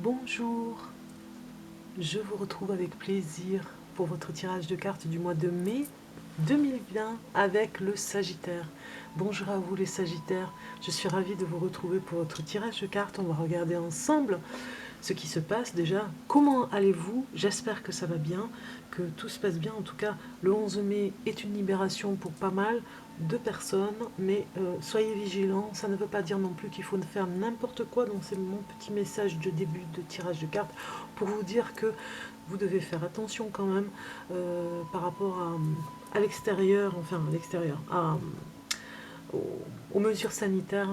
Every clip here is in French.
Bonjour, je vous retrouve avec plaisir pour votre tirage de cartes du mois de mai 2020 avec le Sagittaire. Bonjour à vous les Sagittaires, je suis ravie de vous retrouver pour votre tirage de cartes. On va regarder ensemble ce qui se passe déjà. Comment allez-vous? J'espère que ça va bien, que tout se passe bien. En tout cas, le 11 mai est une libération pour pas mal de personnes, mais soyez vigilants. Ça ne veut pas dire non plus qu'il faut faire n'importe quoi. Donc c'est mon petit message de début de tirage de cartes pour vous dire que vous devez faire attention quand même par rapport à l'extérieur, enfin à l'extérieur, aux mesures sanitaires.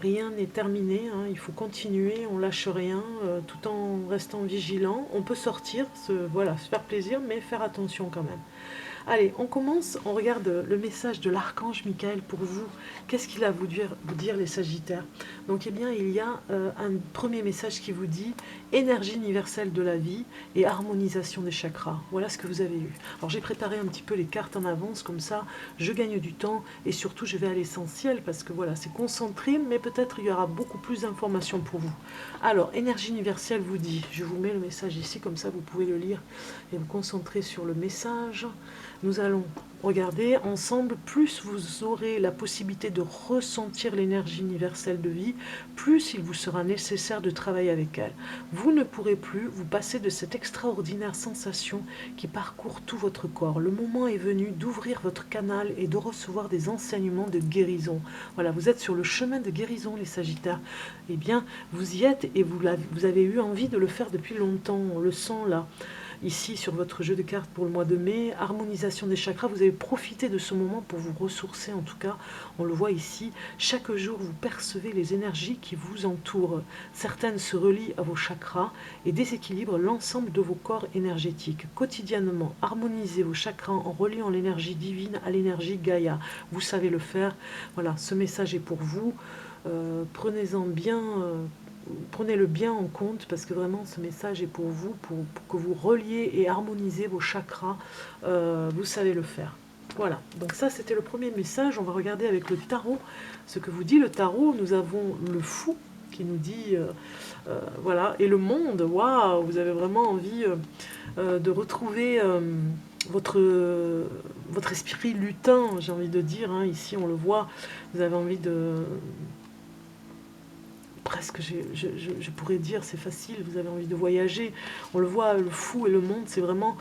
Rien n'est terminé, hein, il faut continuer, on lâche rien, tout en restant vigilant. On peut sortir, voilà, se faire plaisir, mais faire attention quand même. Allez, on commence, on regarde le message de l'archange Michael pour vous. Qu'est-ce qu'il a à vous dire les Sagittaires? Donc, eh bien, il y a un premier message qui vous dit énergie universelle de la vie et harmonisation des chakras. Voilà ce que vous avez eu. Alors, j'ai préparé un petit peu les cartes en avance, comme ça, je gagne du temps et surtout, je vais à l'essentiel parce que voilà, c'est concentré, mais peut-être il y aura beaucoup plus d'informations pour vous. Alors, énergie universelle vous dit, je vous mets le message ici, comme ça, vous pouvez le lire et vous concentrer sur le message. Nous allons regarder ensemble, plus vous aurez la possibilité de ressentir l'énergie universelle de vie, plus il vous sera nécessaire de travailler avec elle. Vous ne pourrez plus vous passer de cette extraordinaire sensation qui parcourt tout votre corps. Le moment est venu d'ouvrir votre canal et de recevoir des enseignements de guérison. Voilà, vous êtes sur le chemin de guérison, les Sagittaires. Eh bien, vous y êtes et vous avez eu envie de le faire depuis longtemps. On le sent là. Ici, sur votre jeu de cartes pour le mois de mai, harmonisation des chakras, vous avez profité de ce moment pour vous ressourcer. En tout cas, on le voit ici, chaque jour, vous percevez les énergies qui vous entourent. Certaines se relient à vos chakras et déséquilibrent l'ensemble de vos corps énergétiques. Quotidiennement, harmonisez vos chakras en reliant l'énergie divine à l'énergie Gaïa. Vous savez le faire. Voilà, ce message est pour vous. Prenez-en bien... Prenez-le bien en compte parce que vraiment ce message est pour vous, pour que vous reliez et harmonisez vos chakras. Vous savez le faire. Voilà, donc ça c'était le premier message. On va regarder avec le tarot ce que vous dit le tarot. Nous avons le fou qui nous dit, voilà, et le monde. Waouh, vous avez vraiment envie de retrouver votre esprit lutin, j'ai envie de dire, hein. Ici on le voit, vous avez envie de... Presque, je pourrais dire, c'est facile, vous avez envie de voyager. On le voit, le fou et le monde, c'est vraiment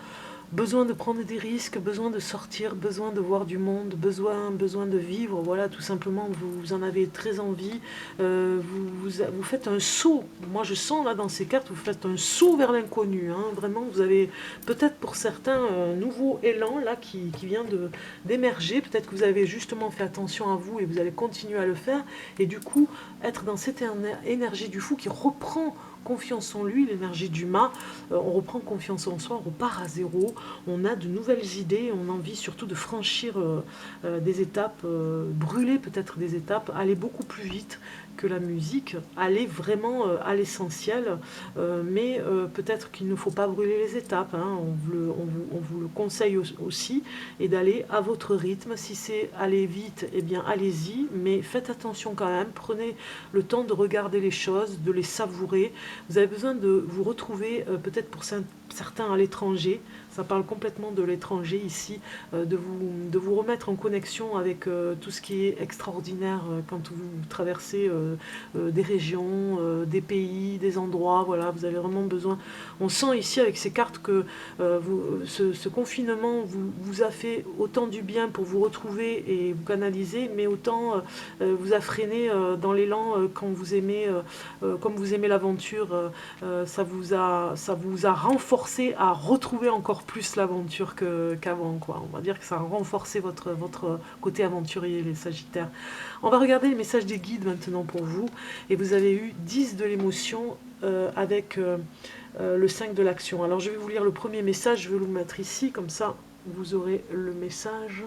besoin de prendre des risques, besoin de sortir, besoin de voir du monde, besoin de vivre. Voilà, tout simplement, vous en avez très envie. Vous faites un saut. Moi, je sens là dans ces cartes, vous faites un saut vers l'inconnu. Hein. Vraiment, vous avez peut-être pour certains un nouveau élan là qui vient d'émerger. Peut-être que vous avez justement fait attention à vous et vous allez continuer à le faire. Et du coup, être dans cette énergie du fou qui reprend confiance en lui, l'énergie du mât, on reprend confiance en soi, on repart à zéro, on a de nouvelles idées, on a envie surtout de franchir des étapes, brûler peut-être des étapes, aller beaucoup plus vite que la musique, aller vraiment à l'essentiel, mais peut-être qu'il ne faut pas brûler les étapes, hein, on vous le conseille aussi, et d'aller à votre rythme. Si c'est aller vite, eh bien allez-y, mais faites attention quand même, prenez le temps de regarder les choses, de les savourer. Vous avez besoin de vous retrouver, peut-être pour certains à l'étranger, ça parle complètement de l'étranger ici, de vous remettre en connexion avec tout ce qui est extraordinaire quand vous traversez des régions, des pays, des endroits. Voilà, vous avez vraiment besoin. On sent ici avec ces cartes que ce confinement vous a fait autant du bien pour vous retrouver et vous canaliser, mais autant vous a freiné dans l'élan quand vous aimez, comme vous aimez l'aventure. Ça vous a renforcé à retrouver encore plus l'aventure qu'avant, quoi. On va dire que ça a renforcé votre côté aventurier, les Sagittaires. On va regarder les messages des guides maintenant pour vous. Et vous avez eu 10 de l'émotion avec le 5 de l'action. Alors je vais vous lire le premier message, je vais vous le mettre ici, comme ça vous aurez le message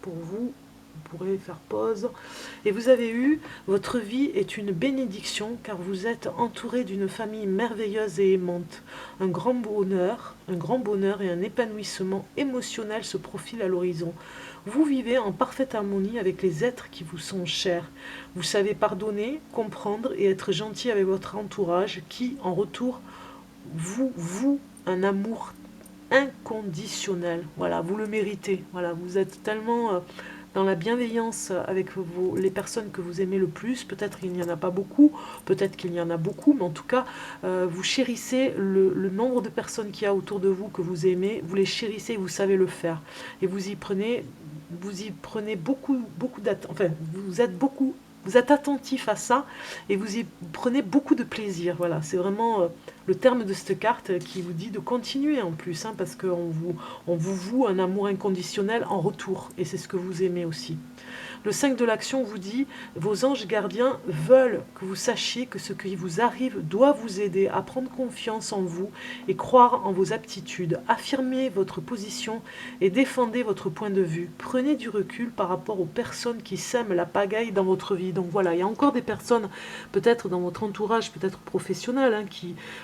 pour vous. vous pourrez faire pause. Et vous avez eu, votre vie est une bénédiction car vous êtes entouré d'une famille merveilleuse et aimante. Un grand bonheur et un épanouissement émotionnel se profilent à l'horizon. Vous vivez en parfaite harmonie avec les êtres qui vous sont chers. Vous savez pardonner, comprendre et être gentil avec votre entourage qui, en retour, vous voue un amour inconditionnel. Voilà, vous le méritez. Voilà, vous êtes tellement dans la bienveillance avec les personnes que vous aimez le plus. Peut-être qu'il n'y en a pas beaucoup, peut-être qu'il y en a beaucoup, mais en tout cas, vous chérissez le nombre de personnes qu'il y a autour de vous que vous aimez. Vous les chérissez et vous savez le faire. Et vous y prenez beaucoup, enfin, vous êtes attentif à ça et vous y prenez beaucoup de plaisir. Voilà, c'est vraiment le terme de cette carte qui vous dit de continuer en plus, hein, parce qu'on vous voue un amour inconditionnel en retour et c'est ce que vous aimez aussi. Le 5 de l'action vous dit, vos anges gardiens veulent que vous sachiez que ce qui vous arrive doit vous aider à prendre confiance en vous et croire en vos aptitudes. Affirmez votre position et défendez votre point de vue. Prenez du recul par rapport aux personnes qui sèment la pagaille dans votre vie. Donc voilà, il y a encore des personnes, peut-être dans votre entourage, peut-être professionnel, hein,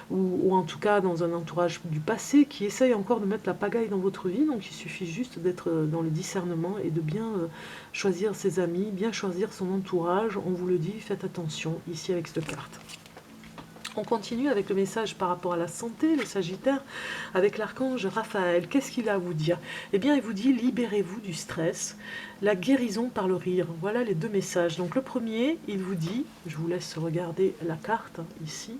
ou en tout cas dans un entourage du passé, qui essayent encore de mettre la pagaille dans votre vie. Donc il suffit juste d'être dans le discernement et de bien choisir ses amis, bien choisir son entourage. On vous le dit, faites attention ici avec cette carte. On continue avec le message par rapport à la santé, le Sagittaire, avec l'archange Raphaël. Qu'est-ce qu'il a à vous dire? Eh bien, il vous dit, libérez-vous du stress, la guérison par le rire. Voilà les deux messages. Donc le premier, il vous dit, je vous laisse regarder la carte ici,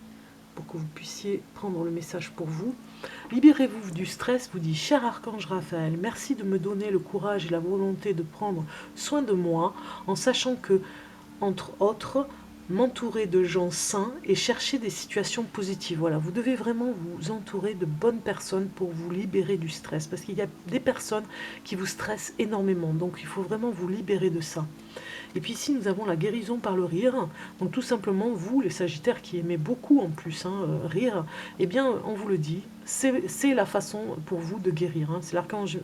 pour que vous puissiez prendre le message pour vous. Libérez-vous du stress, vous dit, cher archange Raphaël, merci de me donner le courage et la volonté de prendre soin de moi, en sachant que, entre autres, m'entourer de gens sains et chercher des situations positives. Voilà, vous devez vraiment vous entourer de bonnes personnes pour vous libérer du stress, parce qu'il y a des personnes qui vous stressent énormément, donc il faut vraiment vous libérer de ça. Et puis ici, nous avons la guérison par le rire. Donc tout simplement, vous, les Sagittaires qui aimez beaucoup en plus rire, eh bien, on vous le dit, c'est la façon pour vous de guérir. Hein. C'est l'archange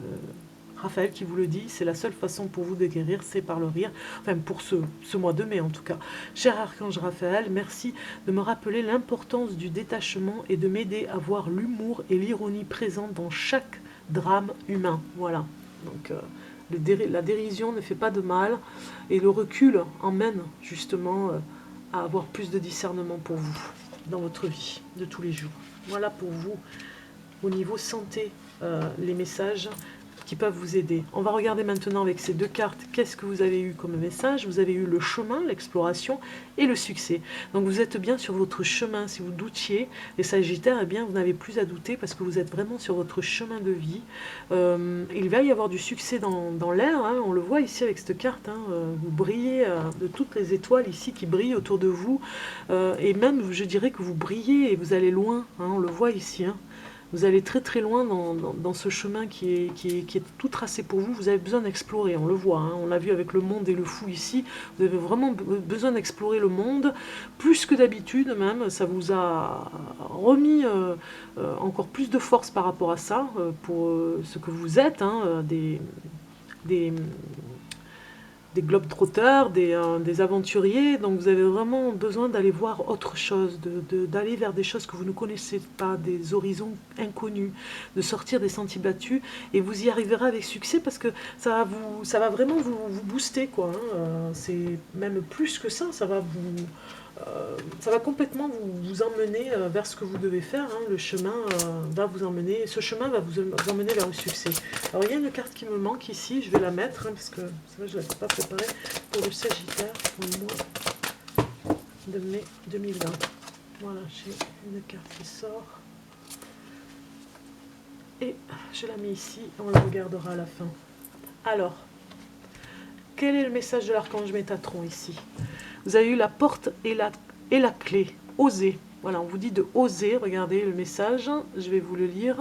Raphaël qui vous le dit, c'est la seule façon pour vous de guérir, c'est par le rire. Enfin, pour ce mois de mai en tout cas. Cher archange Raphaël, merci de me rappeler l'importance du détachement et de m'aider à voir l'humour et l'ironie présents dans chaque drame humain. Voilà. Donc... la dérision ne fait pas de mal et le recul emmène justement à avoir plus de discernement pour vous dans votre vie de tous les jours. Voilà pour vous au niveau santé les messages qui peuvent vous aider. On va regarder maintenant avec ces deux cartes qu'est-ce que vous avez eu comme message. Vous avez eu le chemin, l'exploration et le succès. Donc vous êtes bien sur votre chemin. Si vous doutiez, les Sagittaires, eh bien vous n'avez plus à douter parce que vous êtes vraiment sur votre chemin de vie. Il va y avoir du succès dans l'air, hein, on le voit ici avec cette carte, hein, vous brillez de toutes les étoiles ici qui brillent autour de vous, et même je dirais que vous brillez et vous allez loin, hein, on le voit ici, hein. Vous allez très très loin dans ce chemin qui est tout tracé pour vous. Vous avez besoin d'explorer, on le voit, hein, on l'a vu avec le monde et le fou ici. Vous avez vraiment besoin d'explorer le monde, plus que d'habitude même. Ça vous a remis encore plus de force par rapport à ça, pour ce que vous êtes, hein, des globetrotters, des aventuriers, donc vous avez vraiment besoin d'aller voir autre chose, d'aller vers des choses que vous ne connaissez pas, des horizons inconnus, de sortir des sentiers battus, et vous y arriverez avec succès parce que ça va vraiment vous booster, quoi, hein. C'est même plus que ça, ça va complètement vous emmener vers ce que vous devez faire, hein. Le chemin va vous emmener, ce chemin va vous emmener vers le succès. Alors il y a une carte qui me manque ici, je vais la mettre, hein, parce que c'est vrai que je ne l'avais pas préparée pour le Sagittaire, pour le mois de mai 2020. Voilà, j'ai une carte qui sort. Et je la mets ici, on la regardera à la fin. Alors, quel est le message de l'archange Métatron ici? Vous avez eu la porte et la clé. Osez. Voilà, on vous dit de oser. Regardez le message. Je vais vous le lire.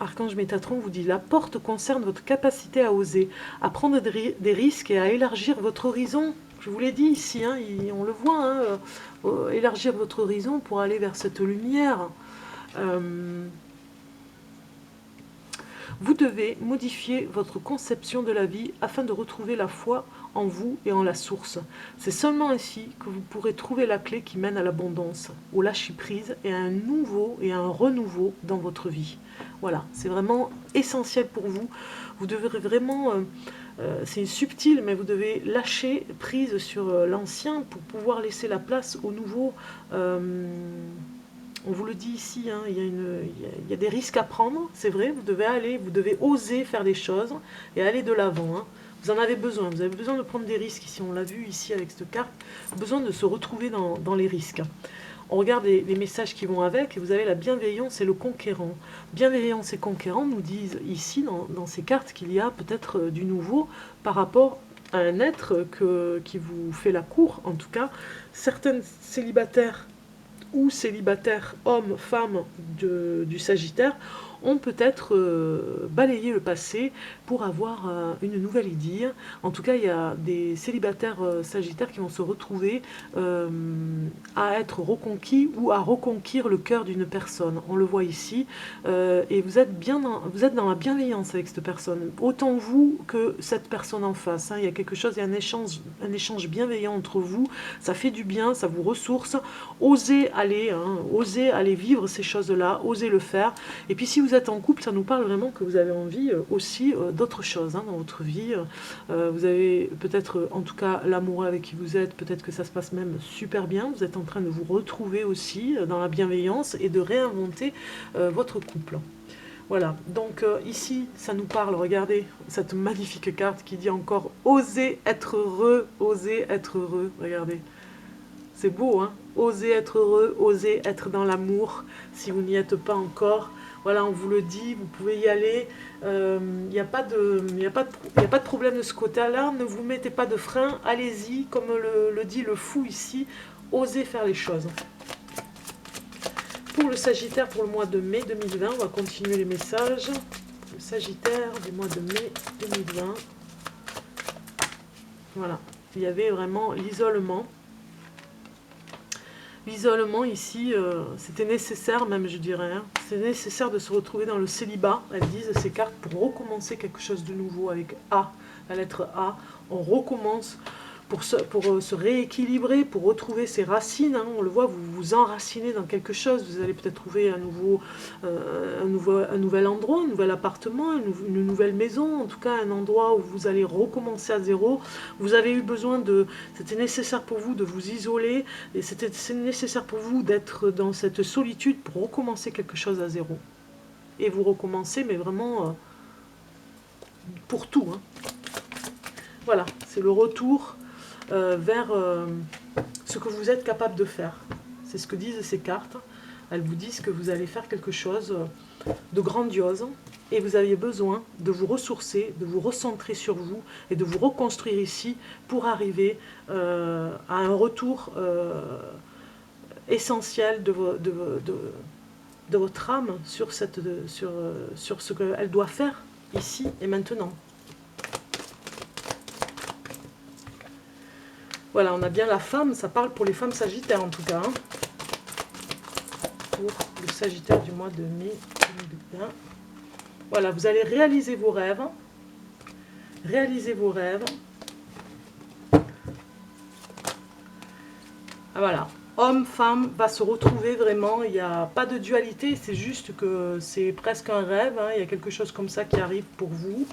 Archange Métatron vous dit, la porte concerne votre capacité à oser, à prendre des risques et à élargir votre horizon. Je vous l'ai dit ici, hein, on le voit, hein, élargir votre horizon pour aller vers cette lumière. Vous devez modifier votre conception de la vie afin de retrouver la foi en vous et en la source. C'est seulement ainsi que vous pourrez trouver la clé qui mène à l'abondance, au lâcher-prise et à un nouveau et à un renouveau dans votre vie. Voilà, c'est vraiment essentiel pour vous. Vous devrez vraiment, c'est subtil, mais vous devez lâcher prise sur l'ancien pour pouvoir laisser la place au nouveau. On vous le dit ici, hein, il y a des risques à prendre, c'est vrai, vous devez oser faire des choses et aller de l'avant. Hein. Vous en avez besoin, vous avez besoin de prendre des risques ici, on l'a vu ici avec cette carte, besoin de se retrouver dans les risques. On regarde les messages qui vont avec, et vous avez la bienveillance et le conquérant. Bienveillance et conquérant nous disent ici, dans ces cartes, qu'il y a peut-être du nouveau par rapport à un être qui vous fait la cour, en tout cas. Certaines célibataires ou célibataires, hommes, femmes du Sagittaire, ont peut-être balayé le passé pour avoir une nouvelle idylle. En tout cas, il y a des célibataires sagittaires qui vont se retrouver à être reconquis ou à reconquérir le cœur d'une personne. On le voit ici. Et vous êtes dans la bienveillance avec cette personne. Autant vous que cette personne en face. Hein. Il y a quelque chose, il y a un échange bienveillant entre vous. Ça fait du bien, ça vous ressource. Osez aller vivre ces choses-là, osez le faire. Et puis si vous êtes en couple, ça nous parle vraiment que vous avez envie aussi d'autres choses dans votre vie. Vous avez peut-être, en tout cas, l'amoureux avec qui vous êtes, peut-être que ça se passe même super bien. Vous êtes en train de vous retrouver aussi dans la bienveillance et de réinventer votre couple. Voilà, donc ici, ça nous parle, regardez, cette magnifique carte qui dit encore « Osez être heureux, osez être heureux ». Regardez, c'est beau, hein. Osez être heureux, osez être dans l'amour, si vous n'y êtes pas encore. Voilà, on vous le dit, vous pouvez y aller. Il n'y a pas de problème de ce côté-là. Ne vous mettez pas de frein. Allez-y, comme le dit le fou ici. Osez faire les choses. Pour le Sagittaire, pour le mois de mai 2020, on va continuer les messages. Le Sagittaire du mois de mai 2020. Voilà, il y avait vraiment l'isolement. L'isolement ici, c'était nécessaire même, je dirais. Hein. C'est nécessaire de se retrouver dans le célibat, elles disent ces cartes, pour recommencer quelque chose de nouveau avec A, la lettre A. On recommence pour se rééquilibrer, pour retrouver ses racines. Hein. On le voit, vous vous enracinez dans quelque chose. Vous allez peut-être trouver un nouvel endroit, un nouvel appartement, une nouvelle maison, en tout cas un endroit où vous allez recommencer à zéro. Vous avez eu besoin c'était nécessaire pour vous de vous isoler, et c'est nécessaire pour vous d'être dans cette solitude pour recommencer quelque chose à zéro. Et vous recommencez, mais vraiment pour tout. Hein. Voilà, c'est le retour vers ce que vous êtes capable de faire. C'est ce que disent ces cartes. Elles vous disent que vous allez faire quelque chose de grandiose et vous avez besoin de vous ressourcer, de vous recentrer sur vous et de vous reconstruire ici pour arriver à un retour essentiel de votre âme sur ce qu'elle doit faire ici et maintenant. Voilà, on a bien la femme, ça parle pour les femmes sagittaires en tout cas. Hein. Pour le Sagittaire du mois de mai 2020. Voilà, vous allez réaliser vos rêves. Réaliser vos rêves. Ah, voilà, homme, femme va se retrouver vraiment, il n'y a pas de dualité, c'est juste que c'est presque un rêve, hein. Il y a quelque chose comme ça qui arrive pour vous.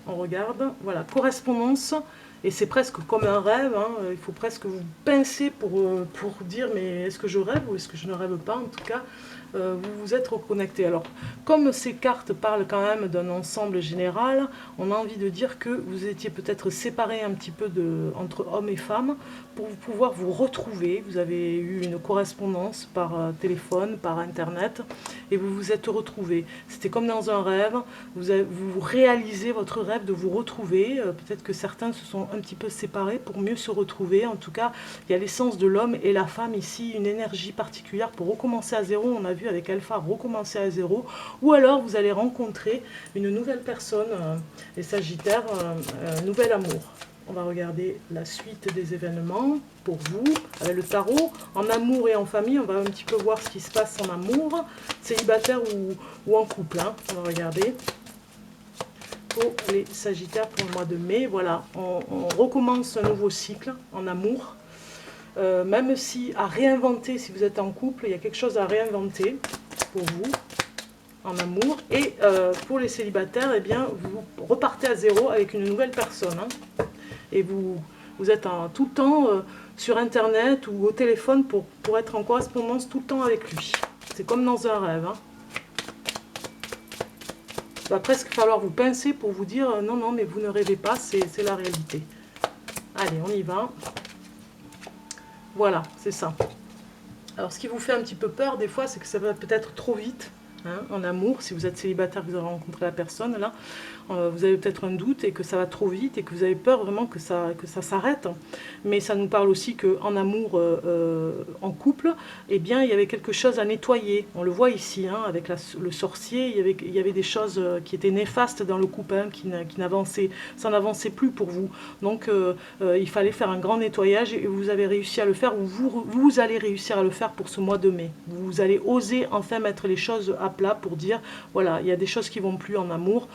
On regarde, voilà, correspondance. Et c'est presque comme un rêve, hein. Il faut presque vous pincer pour dire mais est-ce que je rêve ou est-ce que je ne rêve pas. En tout cas, vous vous êtes reconnecté. Alors, comme ces cartes parlent quand même d'un ensemble général, on a envie de dire que vous étiez peut-être séparés un petit peu entre hommes et femmes pour pouvoir vous retrouver. Vous avez eu une correspondance par téléphone, par internet, et vous vous êtes retrouvés. C'était comme dans un rêve, vous réalisez votre rêve de vous retrouver. Peut-être que certains se sont un petit peu séparés pour mieux se retrouver. En tout cas, il y a l'essence de l'homme et la femme ici, une énergie particulière pour recommencer à zéro. On a vu avec Alpha recommencer à zéro, ou alors vous allez rencontrer une nouvelle personne, les Sagittaires, un nouvel amour. on va regarder la suite des événements pour vous, avec le tarot. En amour et en famille, on va un petit peu voir ce qui se passe en amour, célibataire ou en couple, hein. On va regarder. Pour les Sagittaires pour le mois de mai, voilà, on recommence un nouveau cycle en amour. Même si à réinventer, si vous êtes en couple, il y a quelque chose à réinventer pour vous en amour. Et pour les célibataires, eh bien, vous repartez à zéro avec une nouvelle personne, hein. Et vous êtes tout le temps sur Internet ou au téléphone pour être en correspondance tout le temps avec lui. C'est comme dans un rêve, hein. Il va presque falloir vous pincer pour vous dire non, non, mais vous ne rêvez pas, c'est la réalité. Allez, on y va. Voilà, c'est ça. Alors, ce qui vous fait un petit peu peur, des fois, c'est que ça va peut-être trop vite, hein, en amour. Si vous êtes célibataire, vous avez rencontré la personne, là, vous avez peut-être un doute et que ça va trop vite et que vous avez peur vraiment que ça s'arrête. Mais ça nous parle aussi qu'en amour, en couple, eh bien, il y avait quelque chose à nettoyer. On le voit ici, hein, avec le sorcier, il y avait des choses qui étaient néfastes dans le couple, hein, ça n'avançait plus pour vous. Donc, il fallait faire un grand nettoyage et vous avez réussi à le faire, ou vous allez réussir à le faire pour ce mois de mai. Vous allez oser enfin mettre les choses à plat pour dire, voilà, il y a des choses qui vont plus en amour.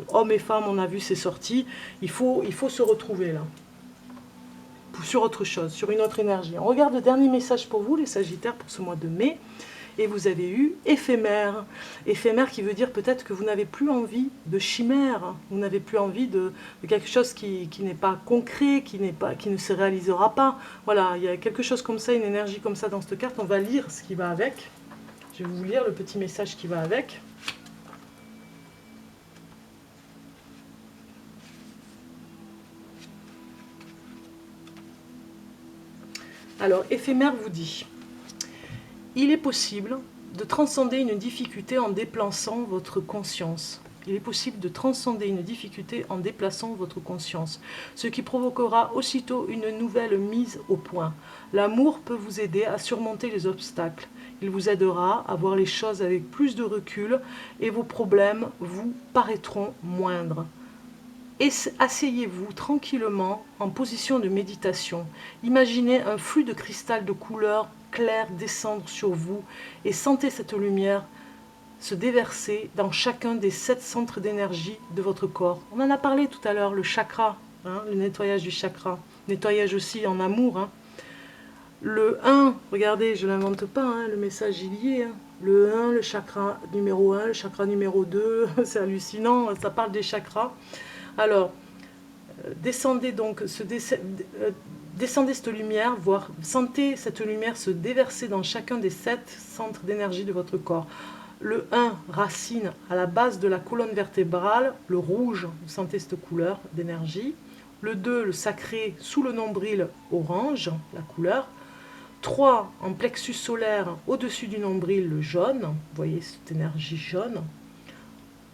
Hommes et femmes, on a vu, c'est sorti. Il faut se retrouver là. Sur autre chose, sur une autre énergie. On regarde le dernier message pour vous, les Sagittaires, pour ce mois de mai. Et vous avez eu éphémère. Éphémère qui veut dire peut-être que vous n'avez plus envie de chimère. Vous n'avez plus envie de quelque chose qui n'est pas concret, qui ne se réalisera pas. Voilà, il y a quelque chose comme ça, une énergie comme ça dans cette carte. On va lire ce qui va avec. Je vais vous lire le petit message qui va avec. Alors, éphémère vous dit, il est possible de transcender une difficulté en déplaçant votre conscience. Il est possible de transcender une difficulté en déplaçant votre conscience, ce qui provoquera aussitôt une nouvelle mise au point. L'amour peut vous aider à surmonter les obstacles. Il vous aidera à voir les choses avec plus de recul et vos problèmes vous paraîtront moindres. Asseyez-vous tranquillement en position de méditation. Imaginez un flux de cristal de couleur claire descendre sur vous et sentez cette lumière se déverser dans chacun des 7 centres d'énergie de votre corps. On en a parlé tout à l'heure, le chakra, hein, le nettoyage du chakra, nettoyage aussi en amour. Hein. Le 1, regardez, je ne l'invente pas, hein, le message il y est. Hein. Le 1, le chakra numéro 1, le chakra numéro 2, c'est hallucinant, ça parle des chakras. Alors, descendez donc, descendez cette lumière, sentez cette lumière se déverser dans chacun des 7 centres d'énergie de votre corps. Le 1, racine à la base de la colonne vertébrale, le rouge, vous sentez cette couleur d'énergie. Le 2, le sacré, sous le nombril, orange, la couleur. 3, en plexus solaire, au-dessus du nombril, le jaune, vous voyez cette énergie jaune.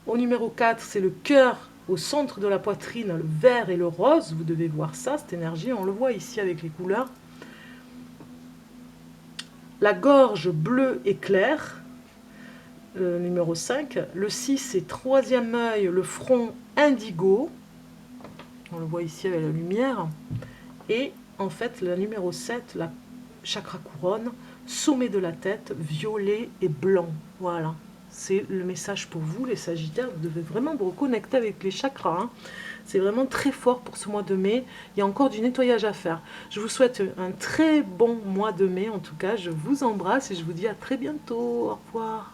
Au numéro 4, c'est le cœur, au centre de la poitrine, le vert et le rose, vous devez voir ça, cette énergie, on le voit ici avec les couleurs. La gorge bleue et claire, le numéro 5. Le 6, c'est troisième œil, le front indigo, on le voit ici avec la lumière. Et en fait, la numéro 7, la chakra couronne, sommet de la tête, violet et blanc, voilà. C'est le message pour vous, les Sagittaires. Vous devez vraiment vous reconnecter avec les chakras. Hein. C'est vraiment très fort pour ce mois de mai. Il y a encore du nettoyage à faire. Je vous souhaite un très bon mois de mai. En tout cas, je vous embrasse et je vous dis à très bientôt. Au revoir.